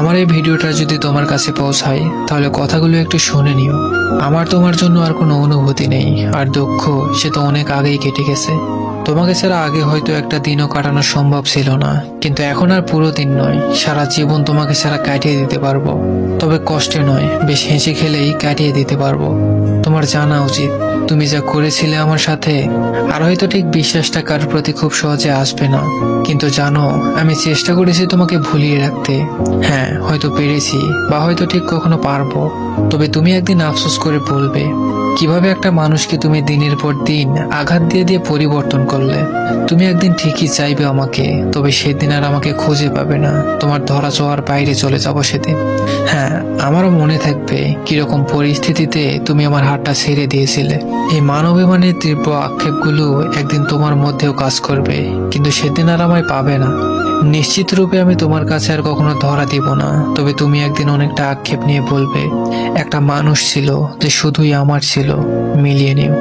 আমার এই ভিডিওটা যদি তোমার কাছে পৌঁছায় তাহলে কথাগুলো একটু শুনে নিও। আমার তোমার জন্য আর কোনো অনুভূতি নেই, আর দুঃখ সে তো অনেক আগেই কেটে গেছে। তোমাকে ছাড়া আগে হয়তো একটা দিনও কাটানো সম্ভব ছিল না, কিন্তু এখন আর পুরো দিন নয়, সারা জীবন তোমাকে ছাড়া কাটিয়ে দিতে পারবো। তবে কষ্টে নয়, বেশ হেসে খেলেই কাটিয়ে দিতে পারবো। তোমার জানা উচিত তুমি যা করেছিলে আমার সাথে, আর হয়তো ঠিক বিশ্বাসটা কারোর প্রতি খুব সহজে আসবে না, কিন্তু জানো আমি চেষ্টা করেছি তোমাকে ভুলিয়ে রাখতে। হ্যাঁ, হয়তো পেরেছি, বা হয়তো ঠিক কখনো পারবো। তবে তুমি একদিন আফসোস করে বলবে কিভাবে একটা মানুষকে তুমি দিনের পর দিন আঘাত দিয়ে দিয়ে পরিবর্তন করলে। তুমি একদিন ঠিকই চাইবে আমাকে, তবে সেদিন আর আমাকে খুঁজে পাবে না। তোমার ধরা ছোঁয়ার বাইরে চলে যাব সেদিন। হ্যাঁ, আমারও মনে থাকবে কিরকম পরিস্থিতিতে তুমি আমার হাতটা ছেড়ে দিয়েছিলে। এই মানবিমানের তীব্র আক্ষেপগুলো একদিন তোমার মধ্যেও কাজ করবে, কিন্তু সেদিন আর আমায় পাবে না। নিশ্চিত রূপে আমি তোমার কাছে আর কখনো ধরা দিব না, তবে তুমি একদিন অনেকটা আক্ষেপ নিয়ে বলবে একটা মানুষ ছিল যে শুধুই আমার ছিল। মিলিয়ে নিও।